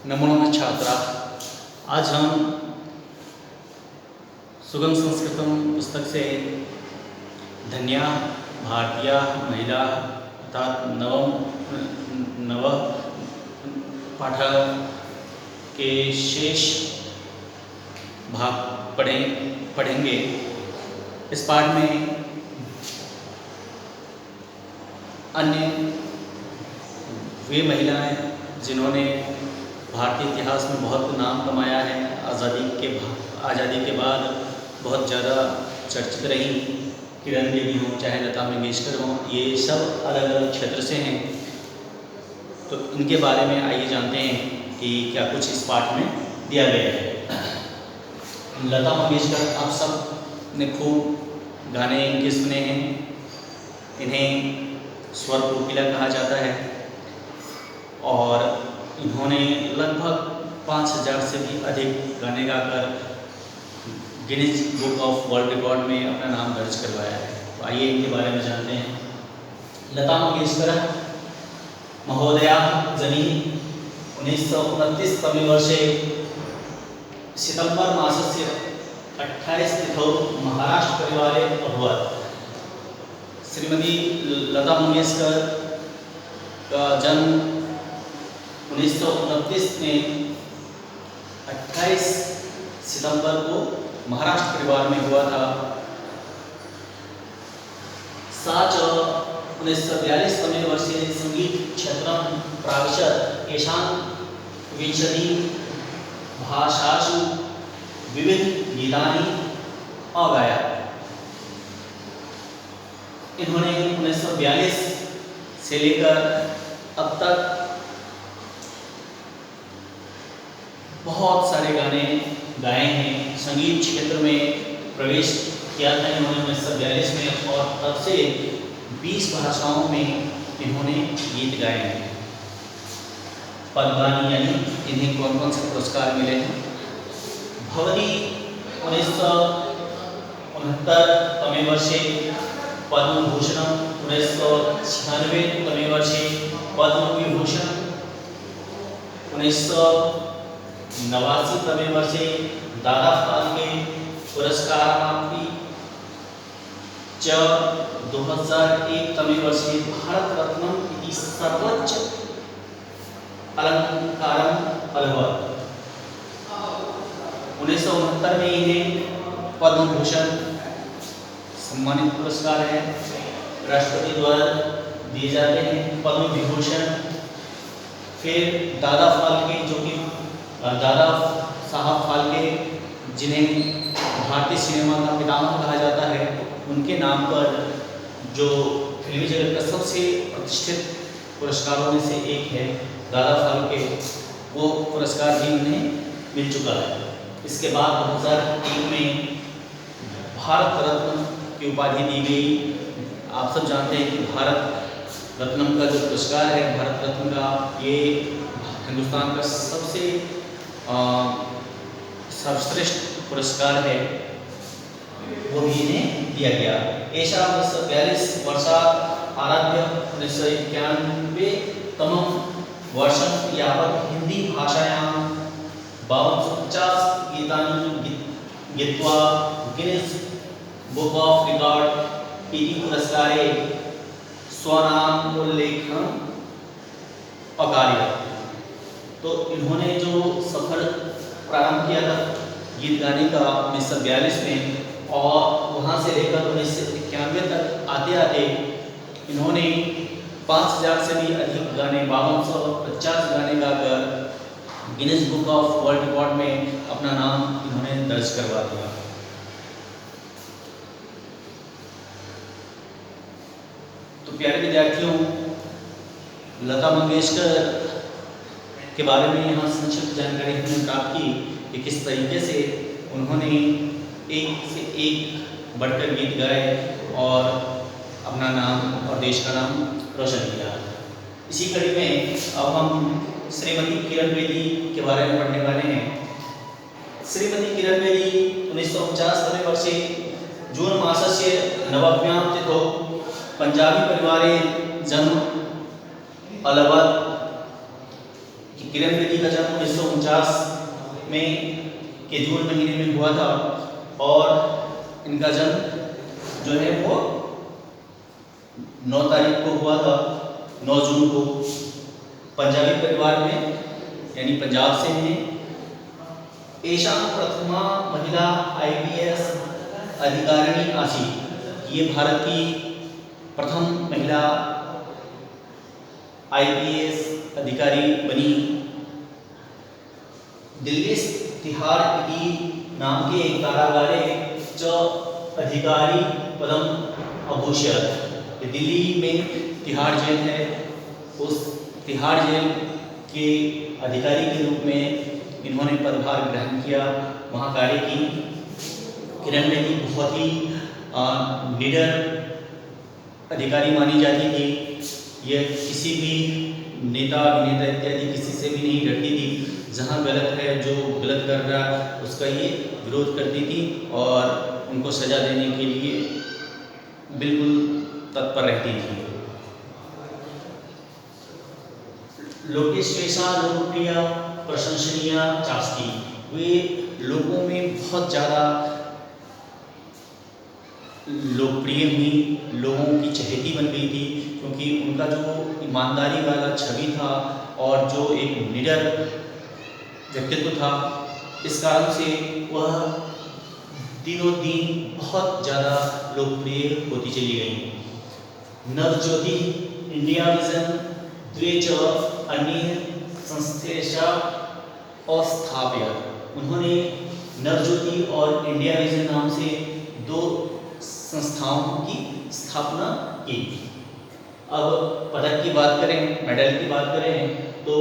नमो नमः छात्रा। आज हम सुगम संस्कृतम पुस्तक से धन्या भारतीय महिला अर्थात नव पाठ के शेष भाग पढ़ेंगे। इस पाठ में अन्य वे महिलाएं जिन्होंने भारतीय इतिहास में बहुत नाम कमाया है, आज़ादी के बाद बहुत ज़्यादा चर्चित रही, किरण बेदी हों चाहे लता मंगेशकर हों, ये सब अलग अलग क्षेत्र से हैं। तो इनके बारे में आइए जानते हैं कि क्या कुछ इस पाठ में दिया गया है। लता मंगेशकर आप सब ने खूब गाने इनके सुने हैं। इन्हें स्वर कोकिला कहा जाता है और इन्होंने लगभग 5000 से भी अधिक गाने गाकर Guinness book of world record में अपना नाम दर्ज करवाया है। तो आइए इनके बारे में जानते हैं। लता मंगेशकर महोदया जनी 1929 तमे वर्षे सितंबर मासस्य 28 तिथौ महाराष्ट्र परिवारे अभवत्। श्रीमती लता मंगेशकर का जन्म 1929 में 28 सितंबर को महाराष्ट्र परिवार में हुआ था। सा च 1942 तमे वर्षे संगीत क्षेत्रं प्राविशत्। येषां 20 भाषासु विविध गीतानि अगायत्। इन्होंने 1942 से लेकर अब तक बहुत सारे गाने गाए हैं। संगीत क्षेत्र में प्रवेश किया था इन्होंने 1942 में और तब से 20 भाषाओं में इन्होंने गीत गाए हैं। पद्मानी यानी इन्हें कौन कौन से पुरस्कार मिले हैं। भवती 1969 तमे वर्षे पद्म भूषण, 1996 तमे वर्षे पद्म विभूषण, 1989 तमे वर्षे दादा फाल्के पुरस्काराप्ति च 2001 तमे वर्षे भारत रत्न इति सर्वोच्च अलंकारम् अलभत्। 1969 में इन्हें पद्म भूषण सम्मानित पुरस्कार है, राष्ट्रपति द्वारा दिए जाते हैं। पद्म विभूषण, फिर दादा फाल्के जो कि दादा साहब फाल्के जिन्हें भारतीय सिनेमा का पितामह कहा जाता है, उनके नाम पर जो फिल्मी जगत का सबसे प्रतिष्ठित पुरस्कारों में से एक है दादा फाल्के, वो पुरस्कार भी उन्हें मिल चुका है। इसके बाद 2001 में भारत रत्न की उपाधि दी गई। आप सब जानते हैं कि भारत रत्न का जो पुरस्कार है, भारत रत्न का, ये हिंदुस्तान का सबसे सर्वश्रेष्ठ पुरस्कार है, वो भी इन्हें दिया गया। एषा 1942 वर्षात् आरभ्य 1991 तमं वर्षं यावत् हिंदी भाषायां 5250 गीतानि गीत्वा गिनीज बुक ऑफ रिकॉर्ड इति पुरस्कारे स्वनाम उल्लेखन अकार्यत्। तो इन्होंने जो सफर प्रारंभ किया था गीत गाने का 1942 में और वहाँ से लेकर 1991 तक आते आते इन्होंने 5000 से भी अधिक गाने, 5250 गाने गाकर Guinness book of world record में अपना नाम इन्होंने दर्ज करवा दिया। तो प्यारे विद्यार्थियों, लता मंगेशकर के बारे में यहाँ संक्षिप्त जानकारी हमने प्राप्त की कि किस तरीके से उन्होंने एक से एक बढ़कर गीत गाए और अपना नाम और देश का नाम रोशन किया। इसी कड़ी में अब हम श्रीमती किरण बेदी के बारे में पढ़ने वाले हैं। श्रीमती किरण बेदी 1950 तमे वर्षे जून मासस्य 9व्यां तिथौ पंजाबी परिवारे जन्म अलभत्। किरण बेदी का जन्म 1949 में के जून महीने में हुआ था और इनका जन्म जो है वो 9 तारीख को हुआ था, 9 जून को। पंजाबी परिवार में यानी पंजाब से हैं। एशा प्रथमा महिला IPS अधिकारिणी आसी, ये भारत की प्रथम महिला IPS अधिकारी बनी। दिल्ली तिहाड़ इति नाम के कारागारे च अधिकारी पदम अभूषयत्। दिल्ली में तिहाड़ जेल है, उस तिहाड़ जेल के अधिकारी के रूप में इन्होंने पदभार ग्रहण किया, वहाँ कार्य की। किरण बेदी बहुत ही निडर अधिकारी मानी जाती थी। यह किसी भी नेता अभिनेता इत्यादि किसी से भी नहीं डरती थी। जहाँ गलत है, जो गलत कर रहा है उसका ये विरोध करती थी और उनको सजा देने के लिए बिल्कुल तत्पर रहती थी। लोकेश्वेशा लोकप्रिय प्रशंसनीय चास्ती, वे लोगों में बहुत ज़्यादा लोकप्रिय हुई, लोगों की चहेती बन गई थी, क्योंकि उनका जो ईमानदारी वाला छवि था और जो एक निडर व्यक्तित्व था, इस कारण से वह दिनों दिन बहुत ज़्यादा लोकप्रिय होती चली गई। नवज्योति इंडिया विजन द्वे च अन्य संस्थेशा अस्थाप्यत, उन्होंने नवज्योति और इंडिया विजन नाम से 2 संस्थाओं की स्थापना की। अब पदक की बात करें, मेडल की बात करें तो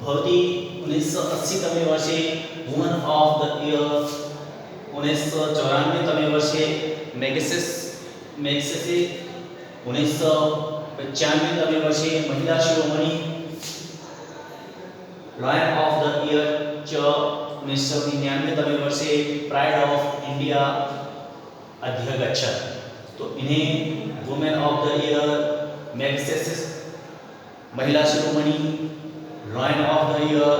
भवती 1980 तमे वर्षे वुमन ऑफ द ईयर, 1994 तमे वर्षे मैग्सेसे, 1995 तमे वर्षे महिला Shiromani lion of the year च, 1999 तमे वर्षे प्राइड ऑफ इंडिया अध्यगच्छत्। तो इन्हें women of the year, Magsaysay Mahila Shiromani, lion of the year,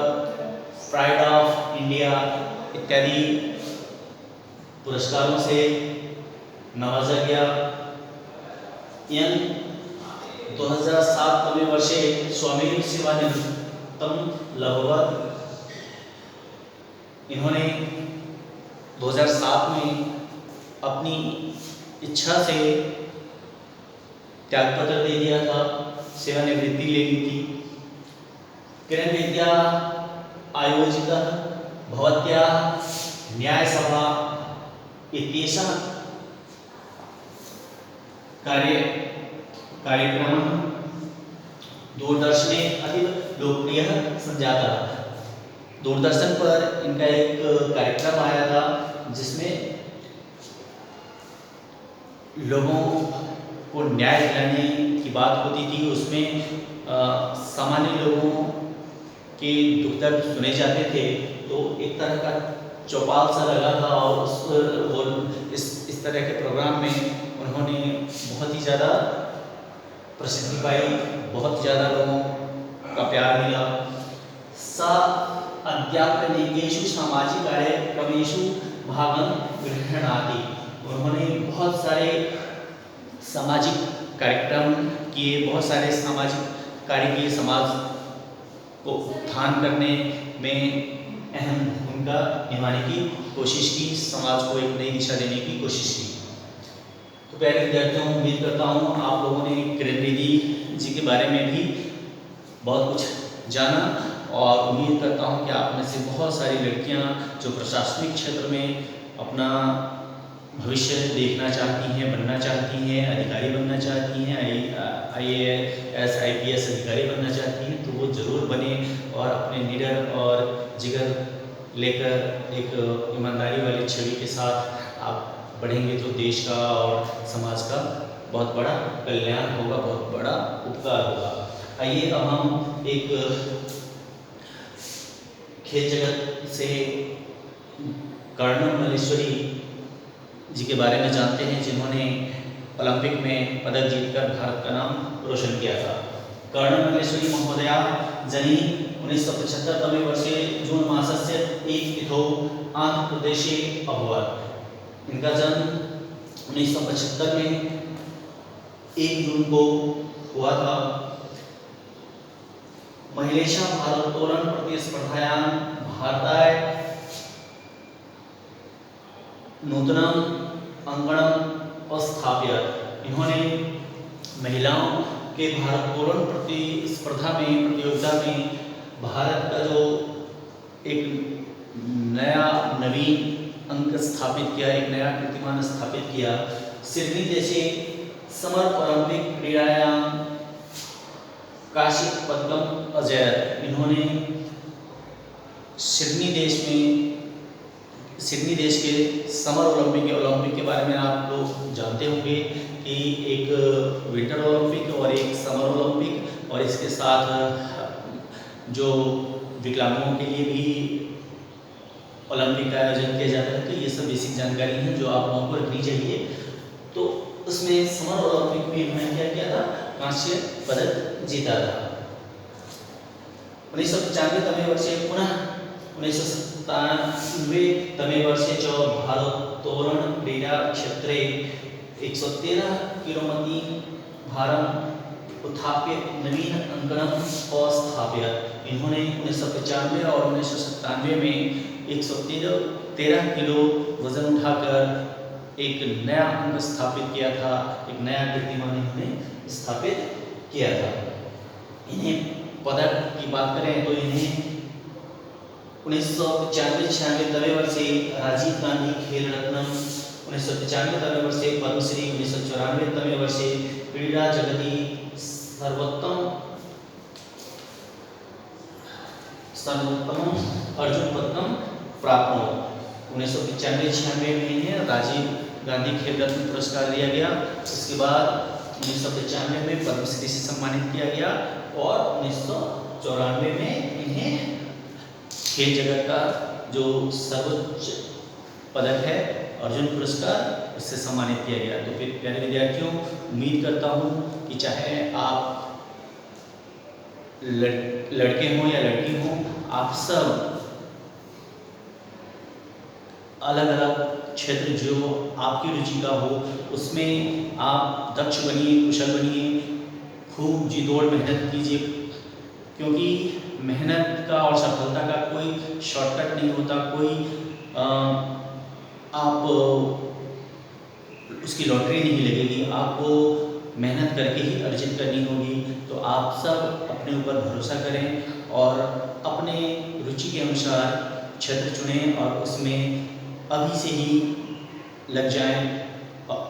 pride of India इत्यादि पुरस्कारों से नवाजा गया। यन 2007 तमे वर्षे स्वामी सेवानिवृत्तं लभवत्। इन्होंने 2007 में अपनी इच्छा से त्यागपत्र दे दिया था, सेवानिवृत्ति ले ली थी। किरण बेद्या आयोजिता भवत्याः न्यायसभा इत्येषः कार्यक्रमः दूरदर्शने अतीव लोकप्रियः सञ्जातः। दूरदर्शन पर इनका एक कार्यक्रम आया था जिसमें लोगों को न्याय दिलाने की बात होती थी। उसमें सामान्य लोगों के दुख दर्द सुने जाते थे, तो एक तरह का चौपाल सा लगा था और उस वो इस तरह के प्रोग्राम में उन्होंने बहुत ही ज़्यादा प्रसिद्धि पाई, बहुत ज़्यादा लोगों का प्यार मिला। सा अध्यापनेकेषु सामाजिक कार्यक्रमेषु भागं गृह्णाति, उन्होंने बहुत सारे सामाजिक कार्यक्रम किए, बहुत सारे सामाजिक कार्य किए, समाज को उत्थान करने में अहम भूमिका निभाने की कोशिश की, समाज को एक नई दिशा देने की कोशिश की। तो प्यारे विद्यार्थियों, उम्मीद करता हूँ आप लोगों ने किरण बेदी जी के बारे में भी बहुत कुछ जाना और उम्मीद करता हूँ कि आप में से बहुत सारी लड़कियाँ जो प्रशासनिक क्षेत्र में अपना भविष्य देखना चाहती हैं, बनना चाहती हैं, अधिकारी बनना चाहती हैं, IAS IPS अधिकारी बनना चाहती हैं, तो वो ज़रूर बने और अपने निडर और जिगर लेकर एक ईमानदारी वाली छवि के साथ आप बढ़ेंगे तो देश का और समाज का बहुत बड़ा कल्याण होगा, बहुत बड़ा उपकार होगा। आइए अब हम एक खेल जगत से कर्णम मल्लेश्वरी जी के बारे में जानते हैं, जिन्होंने ओलंपिक में पदक जीतकर भारत का नाम रोशन किया था। कर्णमल्लेश्वरी महोदया जनी 1975 तमे वर्षे जून मासस्य 1 तिथौ आंध्रप्रदेशे अभवत्। इनका जन्म 1975 में 1 जून को हुआ था। महिलेशा भारोत्तोलन प्रतिस्पर्धायां भारताय नूतनम अंकणम स्थापित। इन्होंने महिलाओं के भारोत्तोलन प्रतिस्पर्धा में प्रतियोगिता में भारत का जो एक नया नवीन अंक स्थापित किया, एक नया कीर्तिमान स्थापित किया। सिडनी देशे समर ओलंपिक क्रीडायां कांस्य पदकम अजयत। इन्होंने सिडनी देश के समर ओलंपिक के बारे में आप लोग जानते होंगे कि एक विंटर ओलंपिक और एक समर ओलंपिक, और इसके साथ जो विकलांगों के लिए भी ओलंपिक का आयोजन किया जाता है। तो ये सब बेसिक जानकारी है जो आप लोगों को रखनी चाहिए। तो उसमें समर ओलंपिक में इन्होंने क्या किया था, कांस्य पदक जीता था। 1995 तमे वर्षे पुनः 1997 तमे वर्षे च भारोत्तोलन क्रीडा क्षेत्रे 113 किलोमती भारम उत्थाप्य नवीन अंकणम स्थापित। इन्होंने 1995 और 1997 में 113 किलो वजन उठाकर एक नया अंक स्थापित किया था, एक नया कीर्तिमान इन्होंने स्थापित किया था। इन्हें पदक की बात करें तो इन्हें 1995-96 तमे वर्षे राजीव गांधी खेल रत्न, 1995 तमे वर्षे पद्मश्री, 1994 तमे वर्षे क्रीडा जगति सर्वोत्तम अर्जुन पदकम प्राप्त। 1995-96 में इन्हें राजीव गांधी खेल रत्न पुरस्कार दिया गया। उसके बाद 1995 में पद्मश्री से सम्मानित किया गया और 1994 में इन्हें खेल जगत का जो सर्वोच्च पदक है अर्जुन पुरस्कार, उससे सम्मानित किया गया। तो फिर प्यारे विद्यार्थियों, उम्मीद करता हूँ कि चाहे आप लड़के हों या लड़की हों, आप सब अलग अलग क्षेत्र जो आपकी रुचि का हो उसमें आप दक्ष बनिए, कुशल बनिए, खूब जी तोड़ मेहनत कीजिए, क्योंकि मेहनत का और सफलता का कोई शॉर्टकट नहीं होता। कोई आप उसकी लॉटरी नहीं लगेगी, आपको मेहनत करके ही अर्जित करनी होगी। तो आप सब अपने ऊपर भरोसा करें और अपने रुचि के अनुसार क्षेत्र चुनें और उसमें अभी से ही लग जाएं,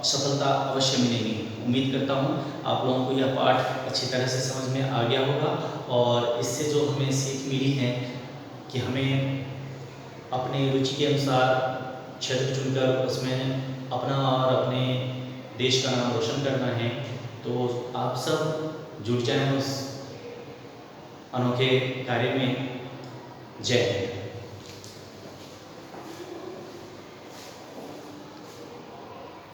सफलता अवश्य मिलेगी। उम्मीद करता हूँ आप लोगों को यह पाठ अच्छी तरह से समझ में आ गया होगा और इससे जो हमें सीख मिली है कि हमें अपने रुचि के अनुसार क्षेत्र चुनकर उसमें अपना और अपने देश का नाम रोशन करना है। तो आप सब जुड़ जाएं उस अनोखे कार्य में। जय हिंद।